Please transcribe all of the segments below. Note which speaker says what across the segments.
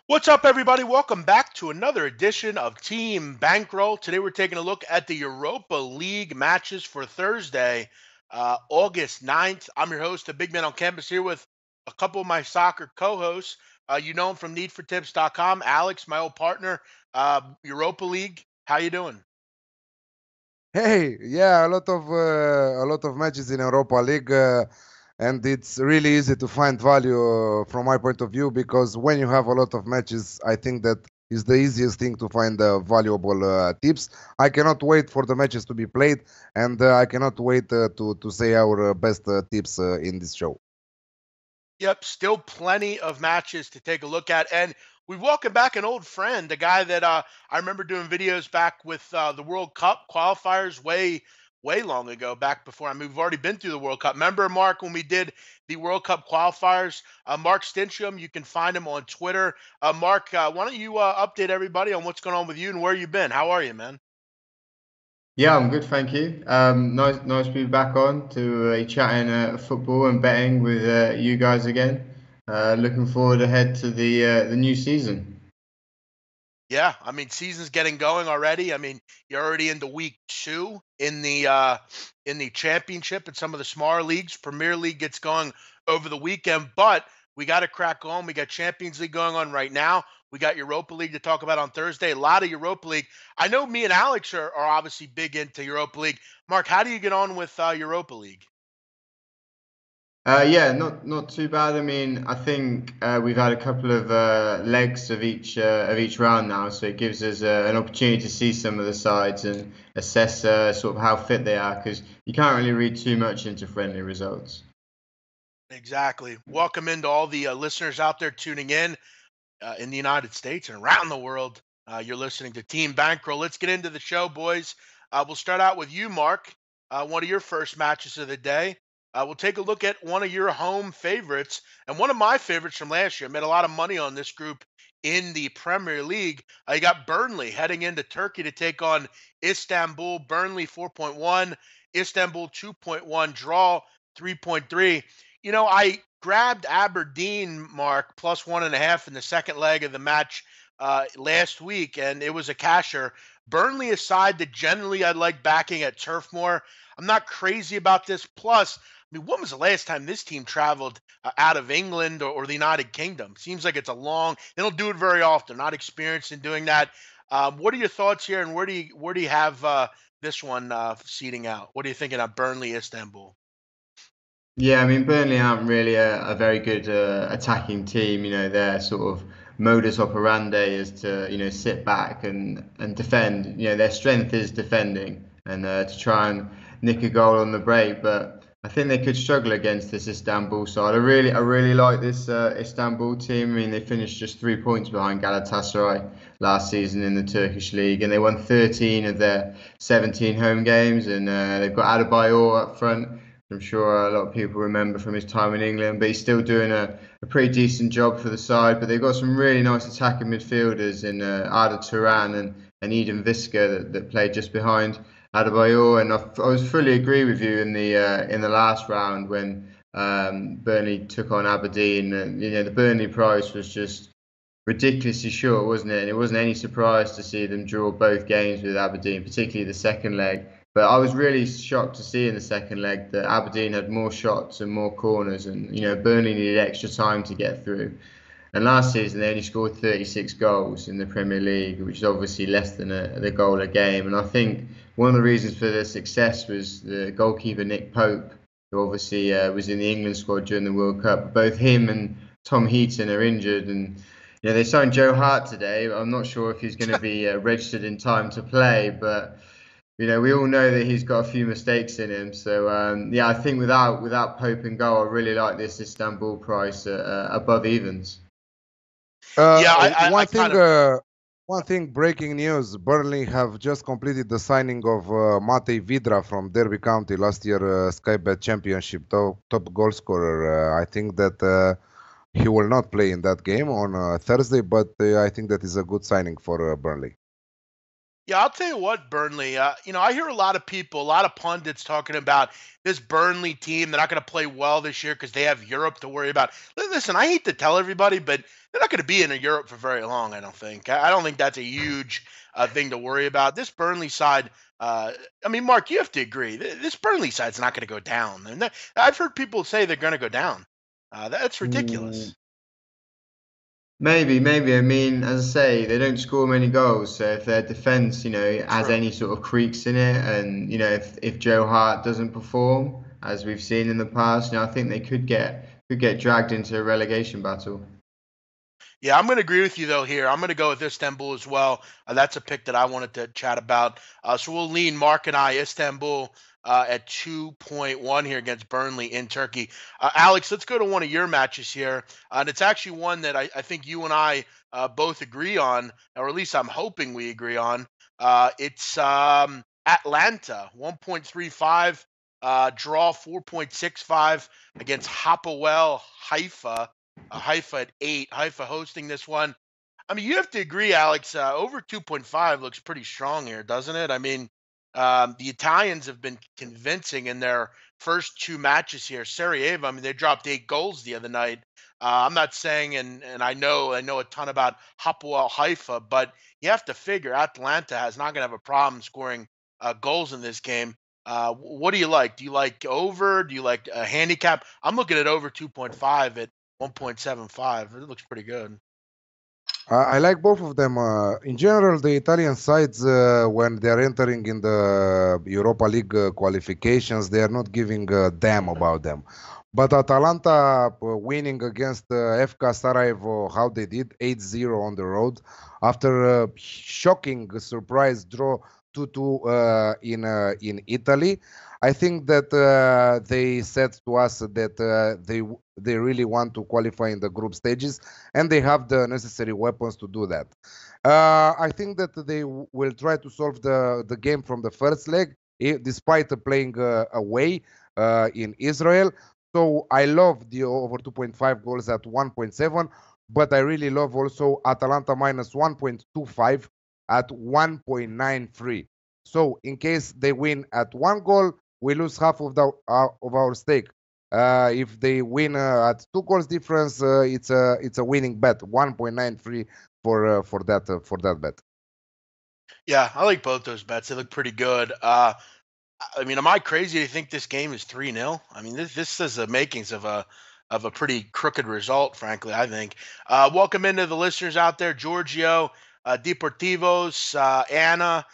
Speaker 1: What's up, everybody? Welcome back to another edition of Team Bankroll. Today, we're taking a look at the Europa League matches for Thursday, August 9th. I'm your host, the big man on campus, here with a couple of my soccer co-hosts. You know him from needfortips.com, Alex, my old partner, Europa League. How you doing?
Speaker 2: Hey, yeah, a lot of matches in Europa League, and it's really easy to find value from my point of view because when you have a lot of matches, I think that is the easiest thing to find valuable tips. I cannot wait for the matches to be played, and I cannot wait to say our best tips in this show.
Speaker 1: Yep, still plenty of matches to take a look at. And we welcome back an old friend, a guy that I remember doing videos back with the World Cup qualifiers way long ago, back before. I mean, we've already been through the World Cup. Remember, Mark, when we did the World Cup qualifiers? Mark Stincham, you can find him on Twitter. Mark, why don't you update everybody on what's going on with you and where you've been? How are you, man?
Speaker 3: Yeah, I'm good, thank you. Nice to be back on to chatting football and betting with you guys again. Looking forward ahead to the new season.
Speaker 1: Yeah, I mean, season's getting going already. I mean, you're already into week 2 in the championship and some of the smaller leagues. Premier League gets going over the weekend, but we got to crack on. We got Champions League going on right now. We got Europa League to talk about on Thursday. A lot of Europa League. I know me and Alex are obviously big into Europa League. Mark, how do you get on with Europa League?
Speaker 3: Yeah, not too bad. I mean, I think we've had a couple of legs of each round now, so it gives us an opportunity to see some of the sides and assess sort of how fit they are, because you can't really read too much into friendly results.
Speaker 1: Exactly. Welcome into all the listeners out there tuning in the United States and around the world. You're listening to Team Bankroll. Let's get into the show, boys. We'll start out with you, Mark. One of your first matches of the day. We'll take a look at one of your home favorites and one of my favorites from last year. I made a lot of money on this group in the Premier League. You got Burnley heading into Turkey to take on Istanbul. Burnley 4.1, Istanbul 2.1, draw 3.3. I grabbed Aberdeen, Mark, plus 1.5 in the second leg of the match last week, and it was a casher. Burnley aside that generally I like backing at Turf more. I'm not crazy about this. Plus, I mean, when was the last time this team traveled out of England or the United Kingdom? Seems like it's they don't do it very often. Not experienced in doing that. What are your thoughts here, and where do you have this one seeding out? What are you thinking of Burnley, Istanbul?
Speaker 3: Yeah, I mean, Burnley aren't really a very good attacking team. Their sort of modus operandi is to, sit back and defend. Their strength is defending and to try and nick a goal on the break. But I think they could struggle against this Istanbul side. I really like this Istanbul team. I mean, they finished just 3 points behind Galatasaray last season in the Turkish league, and they won 13 of their 17 home games. And they've got Adebayor up front. I'm sure a lot of people remember from his time in England, but he's still doing a pretty decent job for the side. But they've got some really nice attacking midfielders in Arda Turan and Eden Visca that played just behind Adebayor. And I was fully agree with you in the last round when Burnley took on Aberdeen. And, the Burnley price was just ridiculously short, wasn't it? And it wasn't any surprise to see them draw both games with Aberdeen, particularly the second leg. But I was really shocked to see in the second leg that Aberdeen had more shots and more corners, and Burnley needed extra time to get through. And last season they only scored 36 goals in the Premier League, which is obviously less than the goal a game. And I think one of the reasons for their success was the goalkeeper Nick Pope, who obviously was in the England squad during the World Cup. Both him and Tom Heaton are injured, and they signed Joe Hart today. I'm not sure if he's going to be registered in time to play, but we all know that he's got a few mistakes in him. So I think without Pope and goal, I really like this Istanbul price above evens.
Speaker 2: One thing, breaking news: Burnley have just completed the signing of Matej Vidra from Derby County, last year Sky Bet Championship top goal scorer. I think that he will not play in that game on Thursday, but I think that is a good signing for Burnley.
Speaker 1: Yeah, I'll tell you what, Burnley. I hear a lot of people, a lot of pundits talking about this Burnley team. They're not going to play well this year because they have Europe to worry about. Listen, I hate to tell everybody, but they're not going to be in Europe for very long. I don't think. I don't think that's a huge thing to worry about. This Burnley side. I mean, Mark, you have to agree. This Burnley side's not going to go down, and I've heard people say they're going to go down. That's
Speaker 3: Mm,
Speaker 1: ridiculous.
Speaker 3: maybe. I mean, as I say, they don't score many goals. So if their defense, has
Speaker 1: True.
Speaker 3: any sort of creaks in it, and if Joe Hart doesn't perform, as we've seen in the past, I think they could get dragged into a relegation battle.
Speaker 1: Yeah, I'm going to agree with you though here. I'm going to go with Istanbul as well. That's a pick that I wanted to chat about. So we'll lean Mark and I Istanbul at 2.1 here against Burnley in Turkey. Alex, let's go to one of your matches here. And it's actually one that I think you and I both agree on, or at least I'm hoping we agree on. It's Atlanta, 1.35, draw 4.65 against Hapoel Haifa. Haifa at 8. Haifa hosting this one. I mean, you have to agree, Alex. Over 2.5 looks pretty strong here, doesn't it? I mean, the Italians have been convincing in their first two matches here. Sarajevo, I mean, they dropped 8 goals the other night. I'm not saying, and I know a ton about Hapoel Haifa, but you have to figure Atalanta is not going to have a problem scoring goals in this game. What do you like? Do you like over? Do you like a handicap? I'm looking at over 2.5 at 1.75. It looks pretty good.
Speaker 2: I like both of them. In general, the Italian sides, when they're entering in the Europa League qualifications, they are not giving a damn about them. But Atalanta winning against FK Sarajevo, how they did, 8-0 on the road, after a shocking surprise draw 2-2 in Italy. I think that they said to us that they really want to qualify in the group stages, and they have the necessary weapons to do that. I think that they will try to solve the game from the first leg, despite playing away in Israel. So I love the over 2.5 goals at 1.7, but I really love also Atalanta minus 1.25 at 1.93. So in case they win at 1 goal, we lose half of our stake. If they win at 2 goals difference, it's a winning bet, 1.93 for that bet.
Speaker 1: Yeah, I like both those bets. They look pretty good. I mean, am I crazy to think this game is 3-0? I mean, this is the makings of a pretty crooked result, frankly, I think. Welcome into the listeners out there, Giorgio, Deportivos, Anna,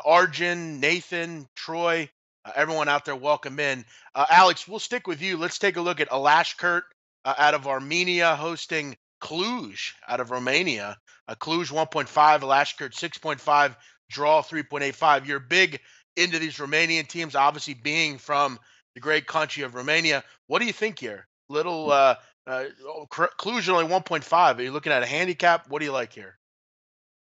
Speaker 1: Arjun, Nathan, Troy, everyone out there, welcome in. Alex, we'll stick with you. Let's take a look at Alashkert out of Armenia hosting Cluj out of Romania. Cluj 1.5, Alashkert 6.5, draw 3.85. You're big into these Romanian teams, obviously being from the great country of Romania. What do you think here? Little Cluj only 1.5. Are you looking at a handicap? What do you like here?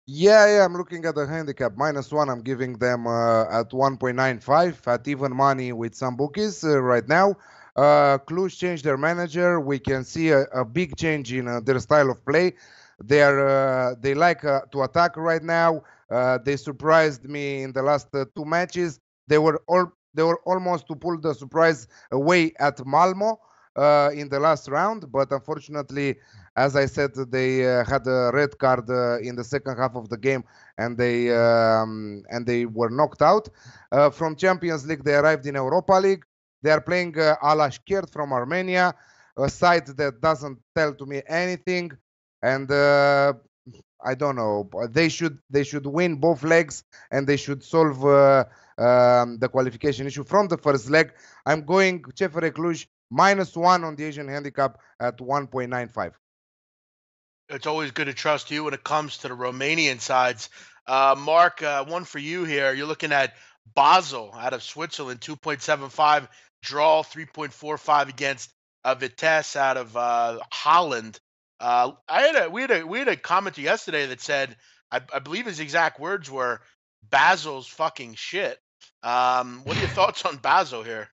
Speaker 2: Yeah, I'm looking at the handicap -1. I'm giving them at 1.95 at even money with some bookies right now. Cluj changed their manager. We can see a big change in their style of play. They like to attack right now. They surprised me in the last 2 matches. They were almost to pull the surprise away at Malmo in the last round, but unfortunately, as I said, they had a red card in the second half of the game, and they were knocked out from Champions League. They arrived in Europa League. They are playing Alashkert from Armenia, a side that doesn't tell to me anything, and I don't know. They should win both legs, and they should solve the qualification issue from the first leg. I'm going Cefere Cluj -1 on the Asian handicap at 1.95.
Speaker 1: It's always good to trust you when it comes to the Romanian sides. Mark, one for you here. You're looking at Basel out of Switzerland, 2.75, draw 3.45 against Vitesse out of Holland. We had a commenter yesterday that said, I believe his exact words were, Basel's fucking shit. What are your thoughts on Basel here?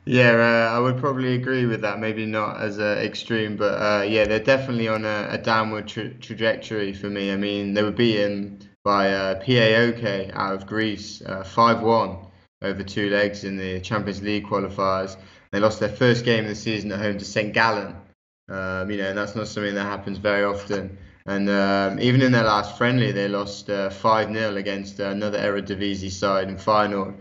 Speaker 3: Yeah, I would probably agree with that. Maybe not as extreme, but yeah, they're definitely on a downward trajectory for me. I mean, they were beaten by PAOK out of Greece, 5-1 over 2 legs in the Champions League qualifiers. They lost their first game of the season at home to St. Gallen, and that's not something that happens very often. And even in their last friendly, they lost 5-0 against another Eredivisie side in Feyenoord.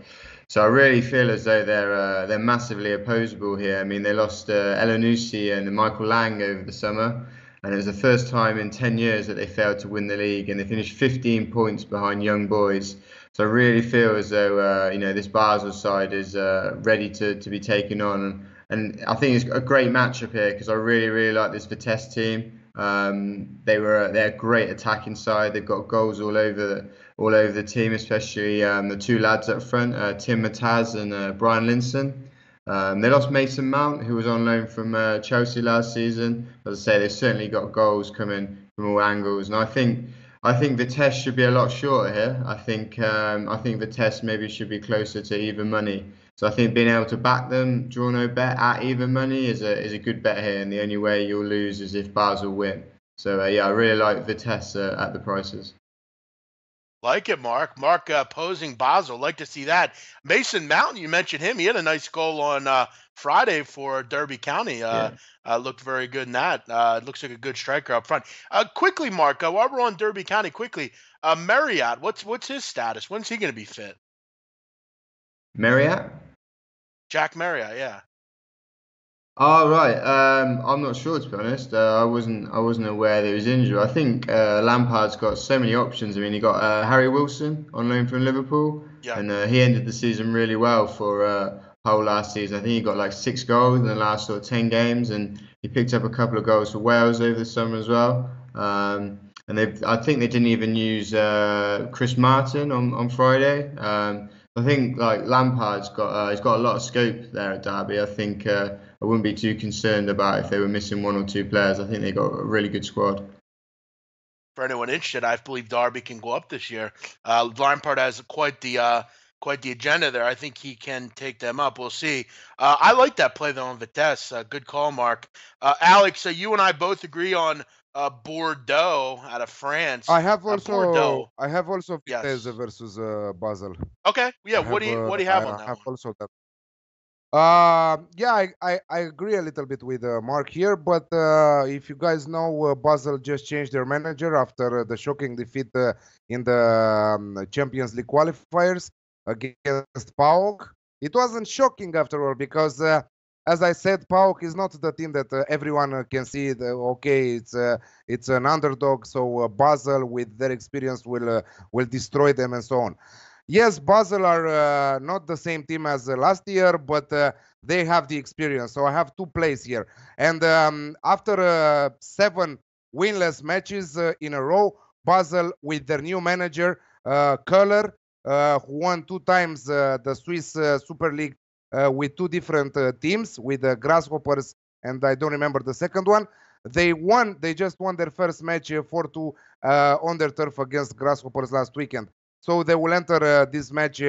Speaker 3: So I really feel as though they're massively opposable here. I mean, they lost Elanusi and Michael Lang over the summer, and it was the first time in 10 years that they failed to win the league, and they finished 15 points behind Young Boys. So I really feel as though this Basel side is ready to be taken on, and I think it's a great matchup here because I really like this Vitesse team. They're a great attacking side. They've got goals all over the team, especially the 2 lads up front, Tim Mataz and Brian Linson. They lost Mason Mount, who was on loan from Chelsea last season. As I say, they've certainly got goals coming from all angles, and I think Vitesse should be a lot shorter here. I think Vitesse maybe should be closer to even money. So I think being able to back them, draw no bet at even money is a good bet here, and the only way you'll lose is if Basel win. So I really like Vitesse at the prices.
Speaker 1: Like it, Mark. Mark posing Basel. Like to see that. Mason Mount, you mentioned him. He had a nice goal on Friday for Derby County. Looked very good in that. Looks like a good striker up front. Quickly, Mark, while we're on Derby County, quickly, Marriott, what's his status? When's he going to be fit?
Speaker 3: Marriott?
Speaker 1: Jack Marriott, yeah.
Speaker 3: Oh right, I'm not sure to be honest. I wasn't aware that he was injured. I think Lampard's got so many options. I mean, he got Harry Wilson on loan from Liverpool, and he ended the season really well for Hull last season. I think he got like 6 goals in the last 10 games, and he picked up a couple of goals for Wales over the summer as well. And I think they didn't even use Chris Martin on Friday. I think like Lampard's got he's got a lot of scope there at Derby. I think I wouldn't be too concerned about if they were missing 1 or 2 players. I think they got a really good squad.
Speaker 1: For anyone interested, I believe Derby can go up this year. Lampard has quite the agenda there. I think he can take them up. We'll see. I like that play though on Vitesse. Good call, Mark. Alex, you and I both agree on Bordeaux out of France.
Speaker 2: I have also
Speaker 1: Bordeaux.
Speaker 2: Vitesse versus Basel.
Speaker 1: Okay. Yeah. What do you have on that?
Speaker 2: I have
Speaker 1: one?
Speaker 2: also that. I agree a little bit with Mark here, but if you guys know, Basel just changed their manager after the shocking defeat in the Champions League qualifiers against PAOK. It wasn't shocking after all because, as I said, PAOK is not the team that everyone can see. It's an underdog, so Basel with their experience will destroy them and so on. Yes, Basel are not the same team as last year, but they have the experience. So I have 2 plays here. And after 7 winless matches in a row, Basel with their new manager, Köhler, who won 2 times the Swiss Super League with 2 different teams, with the Grasshoppers, and I don't remember the second one. They just won their first match 4-2 on their turf against Grasshoppers last weekend. So they will enter this match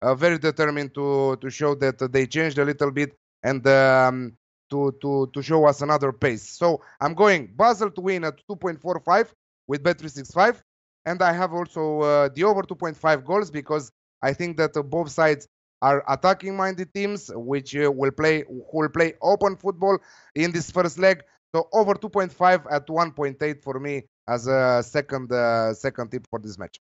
Speaker 2: very determined to show that they changed a little bit and to show us another pace. So I'm going Basel to win at 2.45 with Bet365, and I have also the over 2.5 goals because I think that both sides are attacking-minded teams, which will play open football in this first leg. So over 2.5 at 1.8 for me as a second tip for this match.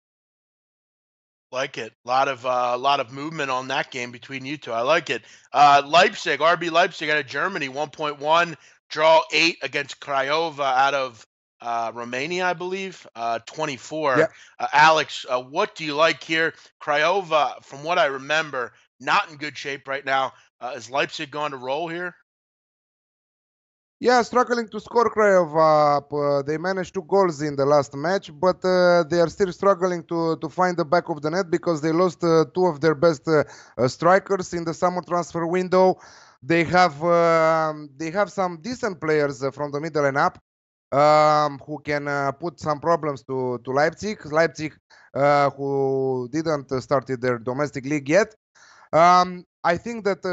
Speaker 1: Like it. A lot of movement on that game between you two. I like it. Leipzig, RB Leipzig out of Germany, 1.1, draw 8 against Craiova out of Romania, I believe, 24.
Speaker 2: Yeah.
Speaker 1: Alex, what do you like here? Craiova, from what I remember, not in good shape right now. Is Leipzig going to roll here?
Speaker 2: Yeah, struggling to score Craiova. They managed 2 goals in the last match, but they are still struggling to find the back of the net because they lost 2 of their best strikers in the summer transfer window. They have some decent players from the middle and up who can put some problems to Leipzig. Leipzig, who didn't started their domestic league yet. I think that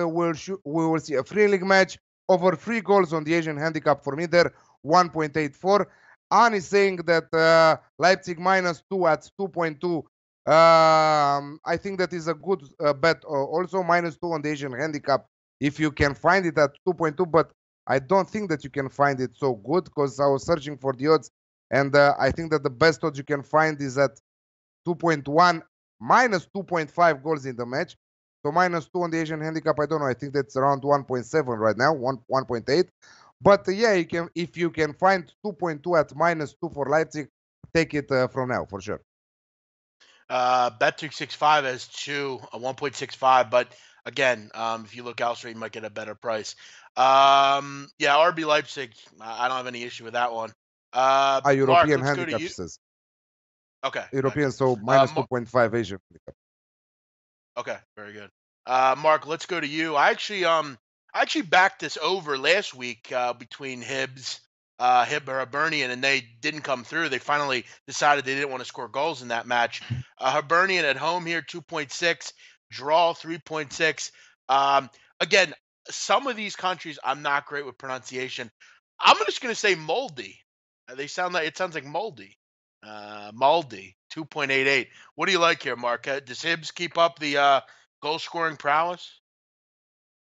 Speaker 2: we will see a free league match. Over 3 goals on the Asian handicap for me there, 1.84. An is saying that Leipzig -2 at 2.2. I think that is a good bet. Also -2 on the Asian handicap if you can find it at 2.2, but I don't think that you can find it so good because I was searching for the odds, and I think that the best odds you can find is at 2.1 -2.5 goals in the match. So -2 on the Asian handicap, I don't know. I think that's around 1.7 right now, 1.8. But yeah, you can, if you can find 2.2 at -2 for Leipzig, take it from now for sure.
Speaker 1: Bet365 has 1.65, but again, if you look elsewhere, you might get a better price. Yeah, RB Leipzig, I don't have any issue with that one. Mark,
Speaker 2: European
Speaker 1: let's go to
Speaker 2: handicap
Speaker 1: you.
Speaker 2: says.
Speaker 1: Okay.
Speaker 2: European,
Speaker 1: good.
Speaker 2: so -2.5 Asian handicap.
Speaker 1: Okay, very good. Mark, let's go to you. I actually backed this over last week between Hibernian, and they didn't come through. They finally decided they didn't want to score goals in that match. Hibernian at home here, 2.6, draw 3.6. Again, some of these countries I'm not great with pronunciation. I'm just going to say Molde. It sounds like Molde. Molde, 2.88. What do you like here, Mark? Does Hibs keep up the goal scoring prowess?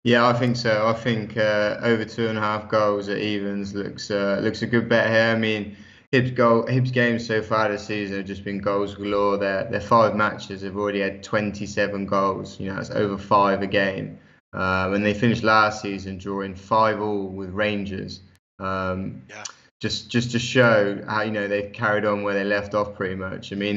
Speaker 3: Yeah, I think so. I think over 2.5 goals at evens looks a good bet here. I mean, Hibs games so far this season have just been goals galore. Their 5 matches have already had 27 goals. You know, that's over 5 a game. And they finished last season drawing 5-5 with Rangers.
Speaker 1: Yeah.
Speaker 3: Just to show how, you know, they've carried on where they left off pretty much. I mean,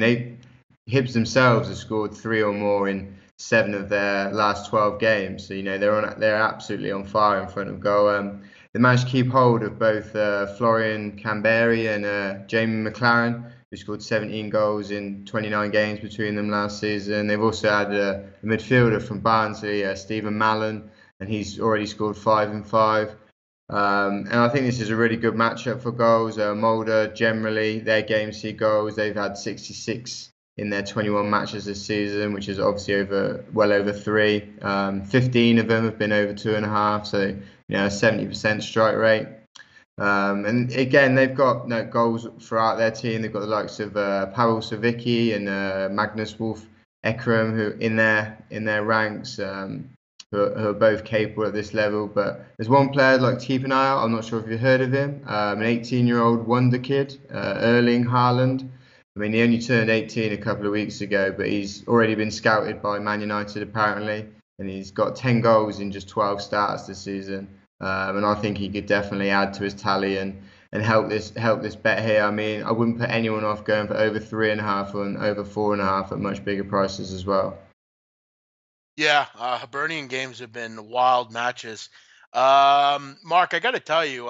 Speaker 3: Hibs themselves have scored 3 or more in 7 of their last 12 games. So, you know, they're absolutely on fire in front of goal. They managed to keep hold of both Florian Kamberi and Jamie McLaren, who scored 17 goals in 29 games between them last season. They've also had a midfielder from Barnsley, Stephen Mallon, and he's already scored 5 and 5. And I think this is a really good matchup for goals. Molde, generally, their games see goals. They've had 66 in their 21 matches this season, which is obviously well over 3. 15 of them have been over 2.5, so, you know, 70% strike rate. And again, they've got goals throughout their team. They've got the likes of Pavel Savicki and Magnus Wolf Ekram, who in their ranks. Who are both capable at this level. But there's one player I'd like to keep an eye out. I'm not sure if you've heard of him. An 18-year-old wonder kid, Erling Haaland. I mean, he only turned 18 a couple of weeks ago, but he's already been scouted by Man United apparently, and he's got 10 goals in just 12 starts this season. And I think he could definitely add to his tally and help this bet here. I mean, I wouldn't put anyone off going for over 3.5 and over 4.5 at much bigger prices as well.
Speaker 1: Yeah, Hibernian games have been wild matches. Mark, I got to tell you,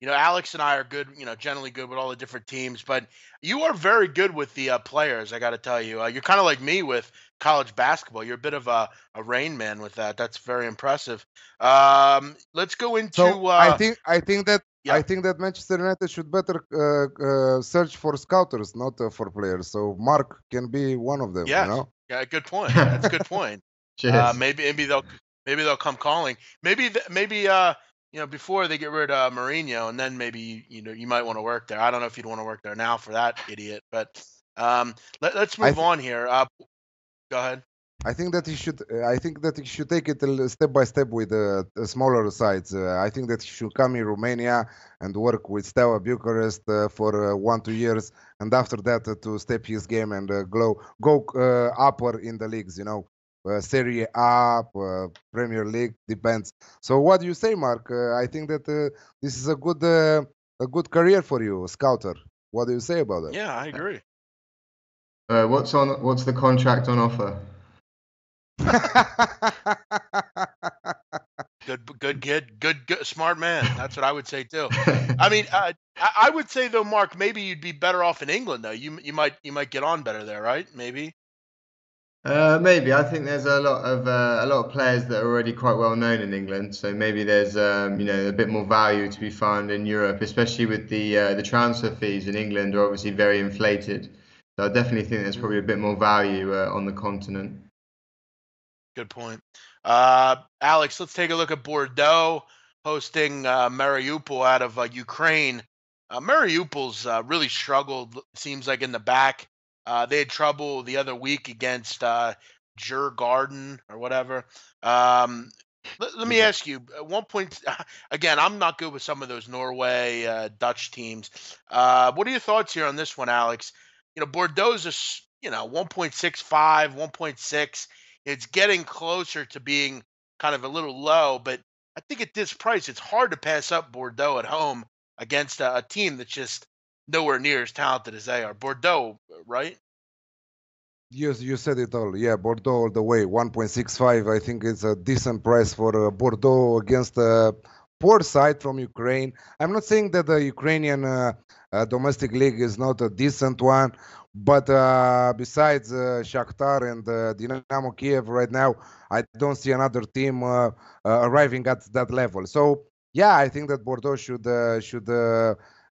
Speaker 1: you know, Alex and I are good, you know, generally good with all the different teams, but you are very good with the players. I got to tell you, you're kind of like me with college basketball. You're a bit of a Rain Man with that. That's very impressive. Let's go into.
Speaker 2: So I think that
Speaker 1: yeah.
Speaker 2: I think that Manchester United should better search for scouters, not for players. So Mark can be one of them.
Speaker 1: Yes.
Speaker 2: You know.
Speaker 1: Yeah, good point. That's a good point. Maybe they'll come calling. Maybe you know, before they get rid of Mourinho, and then maybe you know you might want to work there. I don't know if you'd want to work there now for that idiot, but let's move on here. Go ahead.
Speaker 2: I think that he should. I think that he should take it step by step with the smaller sides. I think that he should come in Romania and work with Steaua Bucharest for 1-2 years, and after that to step his game and go upper in the leagues. You know, Serie A, Premier League, depends. So what do you say, Mark? I think that this is a good career for you, scouter. What do you say about that?
Speaker 1: Yeah, I agree.
Speaker 3: What's the contract on offer?
Speaker 1: Good kid, good, smart man. That's what I would say too. I mean, I would say though, Mark, maybe you'd be better off in England though. You might get on better there, right? Maybe.
Speaker 3: Maybe. I think there's a lot of players that are already quite well known in England. So maybe there's you know, a bit more value to be found in Europe, especially with the transfer fees in England are obviously very inflated. So I definitely think there's probably a bit more value on the continent.
Speaker 1: Good point. Alex, let's take a look at Bordeaux hosting Mariupol out of Ukraine. Mariupol's really struggled, seems like, in the back. They had trouble the other week against Garden or whatever. Let me ask you, at one point, again, I'm not good with some of those Norway, Dutch teams. What are your thoughts here on this one, Alex? Bordeaux's 1.65, 1.6. It's getting closer to being kind of a little low, but I think at this price, it's hard to pass up Bordeaux at home against a team that's just nowhere near as talented as they are. Bordeaux, right?
Speaker 2: Yes, you said it all. Yeah, Bordeaux all the way. 1.65. I think it's a decent price for Bordeaux against a poor side from Ukraine. I'm not saying that the Ukrainian domestic league is not a decent one, but besides Shakhtar and Dynamo Kiev right now, I don't see another team arriving at that level. So yeah, I think that Bordeaux should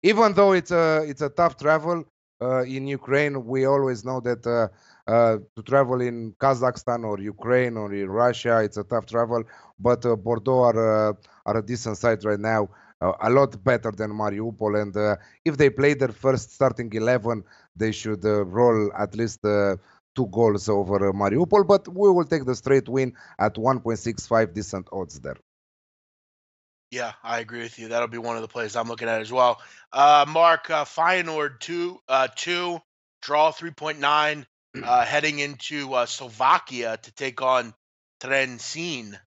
Speaker 2: even though it's a tough travel in Ukraine, we always know that. To travel in Kazakhstan or Ukraine or in Russia, it's a tough travel. But Bordeaux are a decent side right now, a lot better than Mariupol. And if they play their first starting 11, they should roll at least 2 goals over Mariupol. But we will take the straight win at 1.65, decent odds there.
Speaker 1: Yeah, I agree with you. That'll be one of the plays I'm looking at as well. Mark, Feyenoord 2, draw 3.9, heading into Slovakia to take on Trencin.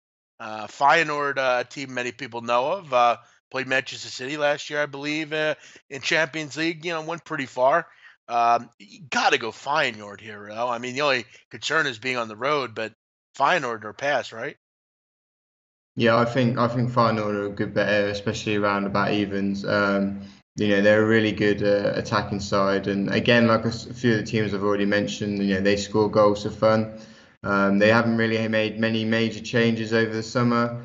Speaker 1: Feyenoord, a team many people know of, played Manchester City last year, I believe, in Champions League. Went pretty far. You got to go Feyenoord here, though. I mean, the only concern is being on the road, but Feyenoord or pass, right?
Speaker 3: Yeah, I think Feyenoord are a good bet here, especially around about evens. They're a really good attacking side, and again, like a few of the teams I've already mentioned, they score goals for fun. They haven't really made many major changes over the summer,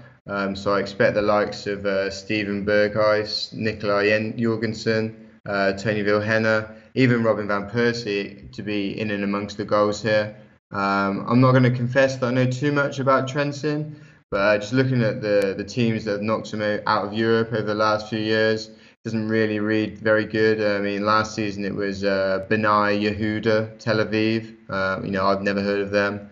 Speaker 3: so I expect the likes of Steven Berghuis, Nikolai Jorgensen, Tony Vilhena, even Robin van Persie to be in and amongst the goals here. I'm not going to confess that I know too much about Trencin. But just looking at the teams that have knocked him out of Europe over the last few years, doesn't really read very good. I mean, last season it was Benai Yehuda, Tel Aviv. I've never heard of them.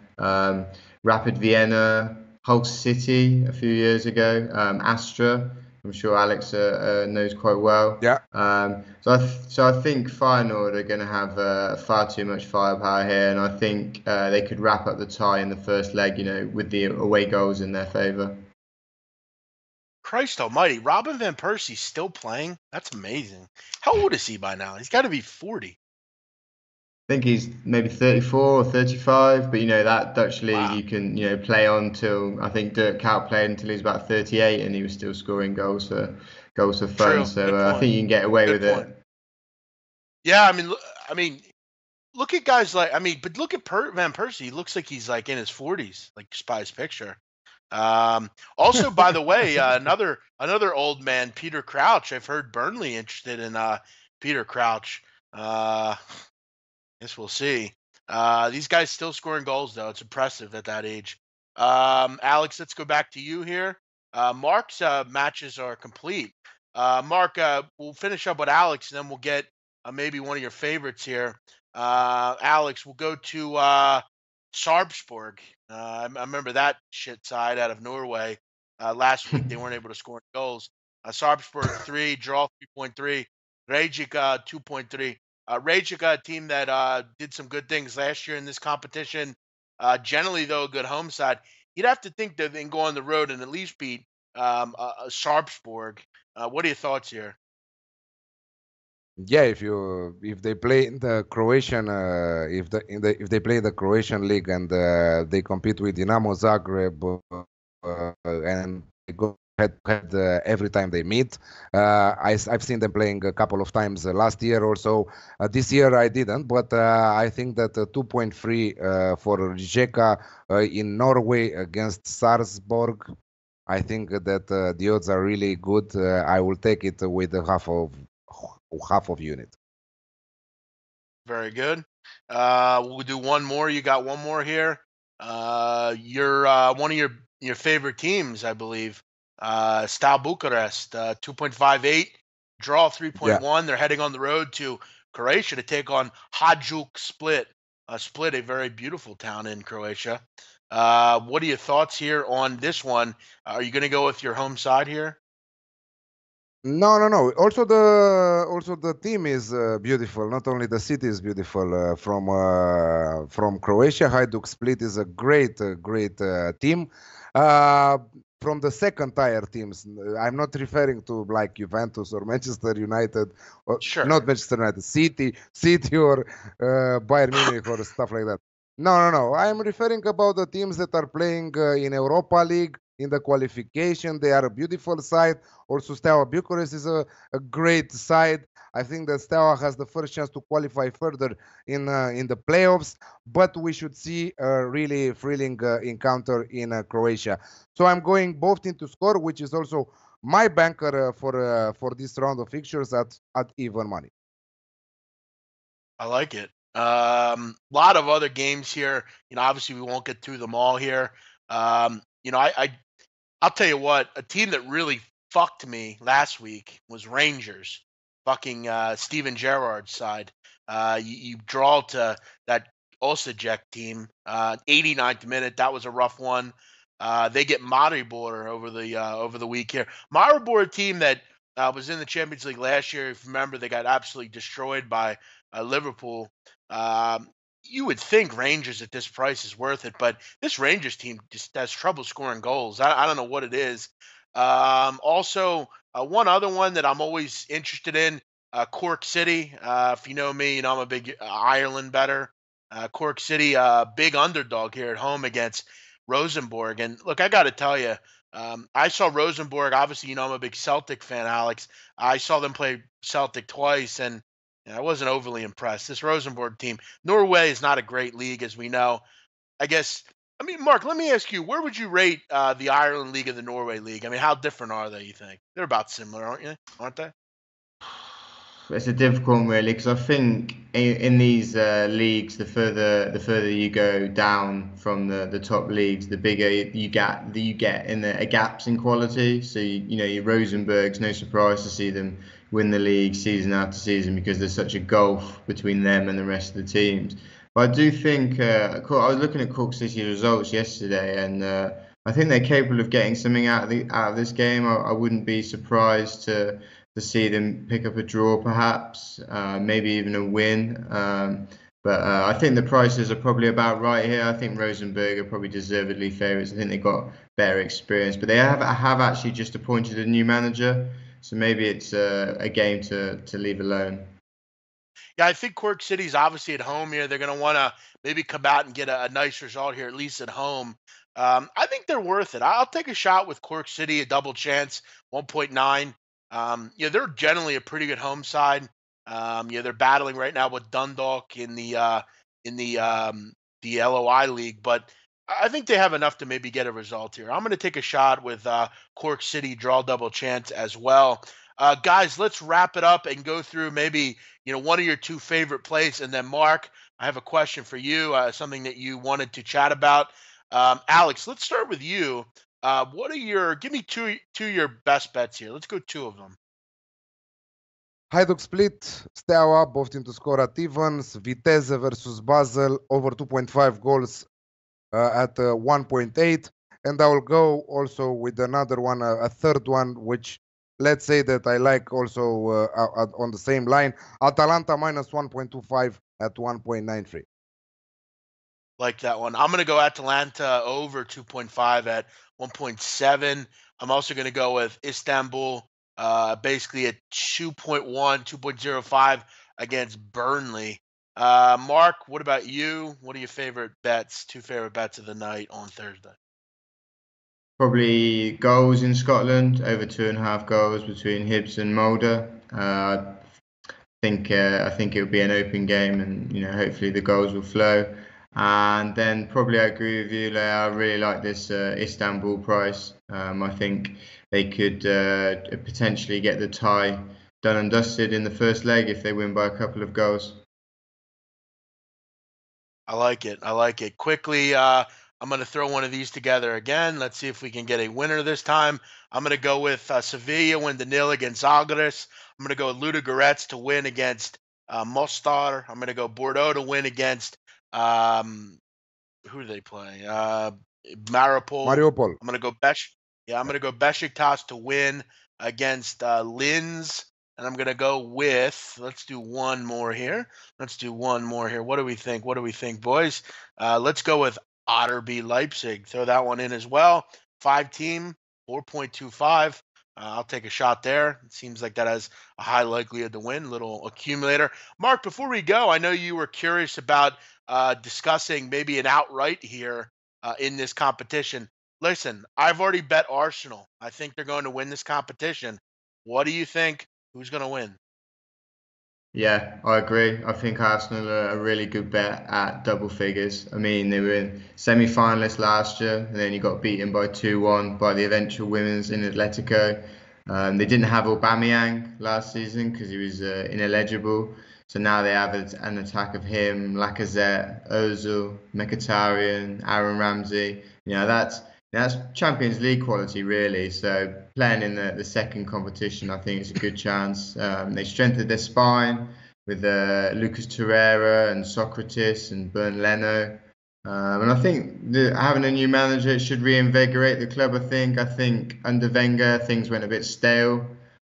Speaker 3: Rapid Vienna, Hull City a few years ago. Astra, I'm sure Alex knows quite well.
Speaker 2: Yeah.
Speaker 3: So I think Feyenoord are going to have far too much firepower here, and I think they could wrap up the tie in the first leg, with the away goals in their favour.
Speaker 1: Christ almighty, Robin van Persie's still playing? That's amazing. How old is he by now? He's got to be 40.
Speaker 3: I think he's maybe 34 or 35, but that Dutch league
Speaker 1: Wow.
Speaker 3: you can play on till I think Dirk Kuyt played until he was about 38, and he was still scoring goals for fun.
Speaker 1: True.
Speaker 3: So
Speaker 1: Good
Speaker 3: I
Speaker 1: point.
Speaker 3: think you can get away
Speaker 1: Good
Speaker 3: with
Speaker 1: point.
Speaker 3: it.
Speaker 1: Yeah, I mean, look at guys but look at Van Persie. He looks like he's like in his 40s, like just by his picture. Also, by the way, another old man, Peter Crouch. I've heard Burnley interested in Peter Crouch. Guess we'll see. These guys still scoring goals though. It's impressive at that age. Alex, let's go back to you here. Mark's matches are complete. Mark, we'll finish up with Alex, and then we'll get maybe one of your favorites here. Alex, we'll go to Sarpsborg. I remember that shit side out of Norway. Last week they weren't able to score any goals. Sarpsborg 3, draw 3.3. Rijeka 2.3. Rijeka, a team that did some good things last year in this competition. Generally, though, a good home side. You'd have to think that they can go on the road and at least beat Sarpsborg. What are your thoughts here?
Speaker 2: Yeah, if they play in the Croatian if they play the Croatian league and they compete with Dinamo Zagreb and they go head to head every time they meet. I've seen them playing a couple of times last year or so. This year I didn't, but I think that 2.3 for Rijeka in Norway against Sarpsborg, I think that the odds are really good. I will take it with half of unit.
Speaker 1: Very good. We'll do one more. You got one more here. You're one of your favorite teams, I believe. Steaua Bucharest, 2.58, draw 3.1. They're heading on the road to Croatia to take on Hajduk Split. Split, a very beautiful town in Croatia. What are your thoughts here on this one? Are you going to go with your home side here?
Speaker 2: No. Also the team is beautiful. Not only the city is beautiful. From Croatia, Hajduk Split is a great team. From the second tier teams, I'm not referring to like Juventus or Manchester United, or
Speaker 1: Sure.
Speaker 2: not Manchester United, City or Bayern Munich or stuff like that. No. I'm referring about the teams that are playing in Europa League in the qualification. They are a beautiful side. Also, Steaua Bucharest is a great side. I think that Steaua has the first chance to qualify further in the playoffs, but we should see a really thrilling encounter in Croatia. So I'm going both into score, which is also my banker for this round of fixtures at even money.
Speaker 1: I like it. Lot of other games here. Obviously we won't get through them all here. I'll tell you what, a team that really fucked me last week was Rangers. Fucking Steven Gerrard's side. You draw to that Osijek team. 89th minute, that was a rough one. They get Maribor over the week here. Maribor, a team that was in the Champions League last year. If you remember, they got absolutely destroyed by Liverpool. You would think Rangers at this price is worth it, but this Rangers team just has trouble scoring goals. I don't know what it is. Also, one other one that I'm always interested in, Cork City. If you know me, I'm a big Ireland bettor. Cork City, big underdog here at home against Rosenborg. And look, I got to tell you, I saw Rosenborg. Obviously, I'm a big Celtic fan, Alex. I saw them play Celtic twice, and I wasn't overly impressed. This Rosenborg team, Norway is not a great league, as we know. Mark, let me ask you, where would you rate the Ireland League and the Norway League? How different are they, you think? They're about similar, aren't they?
Speaker 3: It's a difficult one, really, because I think in these leagues, the further you go down from the top leagues, the bigger you get in the gaps in quality. So your Rosenborg's no surprise to see them win the league season after season because there's such a gulf between them and the rest of the teams. But I do think I was looking at Cork City's results yesterday, and I think they're capable of getting something out of this game. I wouldn't be surprised to see them pick up a draw, perhaps, maybe even a win. But I think the prices are probably about right here. I think Rosenborg are probably deservedly favourites. I think they've got better experience, but they have actually just appointed a new manager, so maybe it's a game to leave alone.
Speaker 1: Yeah, I think Cork City's obviously at home here. They're going to want to maybe come out and get a nice result here, at least at home. I think they're worth it. I'll take a shot with Cork City, a double chance, 1.9. They're generally a pretty good home side. They're battling right now with Dundalk in the LOI league, but I think they have enough to maybe get a result here. I'm going to take a shot with Cork City draw double chance as well. Guys, let's wrap it up and go through maybe one of your two favorite plays, and then Mark, I have a question for you, something that you wanted to chat about. Alex, let's start with you. Give me two of your best bets here. Let's go two of them.
Speaker 2: Hajduk Split, Steaua, both teams to score at evens. Vitesse versus Basel, over 2.5 goals at 1.8. And I will go also with another one, a third one, which let's say that I like also on the same line. Atalanta minus 1.25 at 1.93.
Speaker 1: Like that one. I'm going to go Atalanta over 2.5 at 1.7. I'm also going to go with Istanbul basically at 2.1, 2.05 against Burnley. Mark, what about you? What are your favorite bets? Two favorite bets of the night on Thursday?
Speaker 3: Probably goals in Scotland, over 2.5 goals between Hibs and Molde. I think it'll be an open game, and hopefully the goals will flow. And then probably I agree with you, Leia. I really like this Istanbul price. I think they could potentially get the tie done and dusted in the first leg if they win by a couple of goals.
Speaker 1: I like it. Quickly, I'm going to throw one of these together again. Let's see if we can get a winner this time. I'm going to go with Sevilla win the 0 against Zalgiris. I'm going to go with Ludogorets to win against Mostar. I'm going to go Bordeaux to win against who do they play? Mariupol.
Speaker 2: Mariupol.
Speaker 1: I'm going to go I'm going to go Besiktas to win against Linz. And I'm going to go with, let's do one more here. What do we think? Boys? Let's go with Otterby Leipzig. Throw that one in as well. 5-team, 4.25. I'll take a shot there. It seems like that has a high likelihood to win. Little accumulator. Mark, before we go, I know you were curious about discussing maybe an outright here in this competition. Listen, I've already bet Arsenal. I think they're going to win this competition. What do you think? Who's going to win?
Speaker 3: Yeah, I agree. I think Arsenal are a really good bet at double figures. I mean, they were in semi-finalists last year, and then you got beaten by 2-1 by the eventual winners in Atletico. They didn't have Aubameyang last season because he was ineligible. So now they have an attack of him, Lacazette, Ozil, Mkhitaryan, Aaron Ramsey. You know, that's Champions League quality, really. So playing in the second competition, I think it's a good chance. They strengthened their spine with Lucas Torreira and Socrates and Bernd Leno. And I think having a new manager should reinvigorate the club. I think under Wenger, things went a bit stale.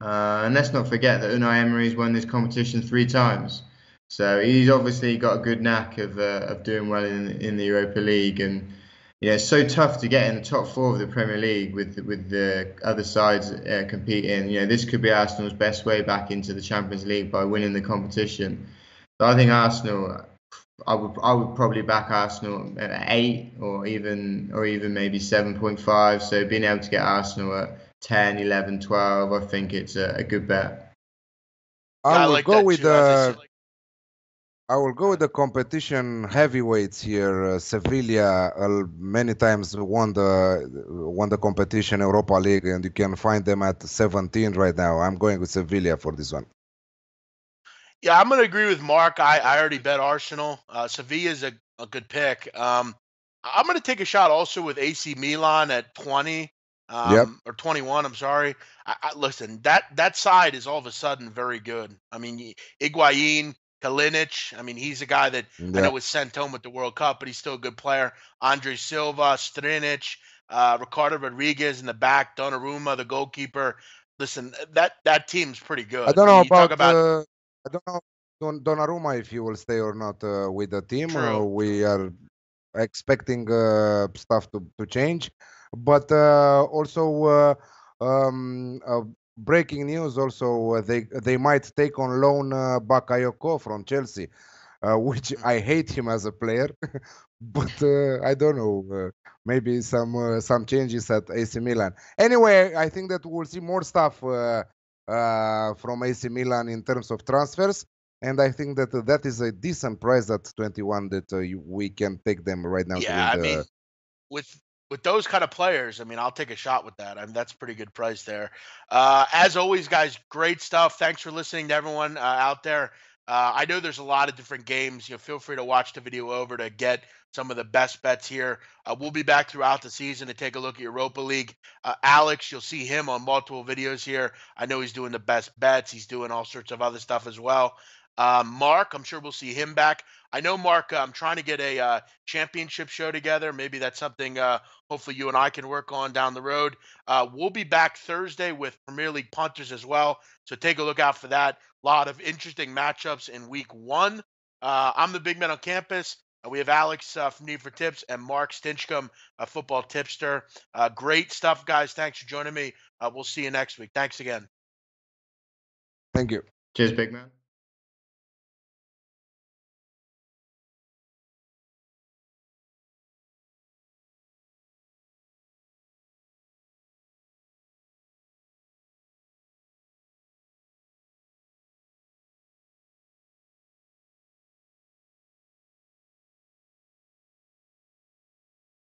Speaker 3: And let's not forget that Unai Emery's won this competition 3 times. So he's obviously got a good knack of doing well in the Europa League. And yeah, it's so tough to get in the top 4 of the Premier League with the other sides competing. You know, this could be Arsenal's best way back into the Champions League by winning the competition. So I think Arsenal, I would probably back Arsenal at 8 or even maybe 7.5. So being able to get Arsenal at 10, 11, 12, I think it's a good bet.
Speaker 2: I will go with the competition heavyweights here. Sevilla many times won the competition Europa League, and you can find them at 17 right now. I'm going with Sevilla for this one.
Speaker 1: Yeah, I'm going to agree with Mark. I already bet Arsenal. Sevilla is a good pick. I'm going to take a shot also with AC Milan at 20 or 21. I'm sorry. Listen, that side is all of a sudden very good. I mean, Higuain, Kalinic, I mean, he's a guy that I know was sent home with the World Cup, but he's still a good player. Andre Silva, Strinic, Ricardo Rodriguez in the back, Donnarumma, the goalkeeper. Listen, that team's pretty good.
Speaker 2: I don't know I don't know Donnarumma if he will stay or not with the team. We are expecting stuff to change, but also breaking news. Also, they might take on loan Bakayoko from Chelsea, which I hate him as a player, but I don't know. Maybe some changes at AC Milan. Anyway, I think that we'll see more stuff from AC Milan in terms of transfers. And I think that is a decent price at 21 that we can take them right now.
Speaker 1: Yeah, I mean, with those kind of players, I mean, I'll take a shot with that. I mean, that's a pretty good price there. As always, guys, great stuff. Thanks for listening to everyone out there. I know there's a lot of different games. You know, feel free to watch the video over to get some of the best bets here. We'll be back throughout the season to take a look at Europa League. Alex, you'll see him on multiple videos here. I know he's doing the best bets. He's doing all sorts of other stuff as well. Mark, I'm sure we'll see him back. I know, Mark, I'm trying to get a championship show together. Maybe that's something hopefully you and I can work on down the road. We'll be back Thursday with Premier League punters as well. So take a look out for that. A lot of interesting matchups in week 1. I'm the big man on campus. We have Alex from Need for Tips and Mark Stinchcomb, a football tipster. Great stuff, guys. Thanks for joining me. We'll see you next week. Thanks again.
Speaker 2: Thank you.
Speaker 3: Cheers, big man.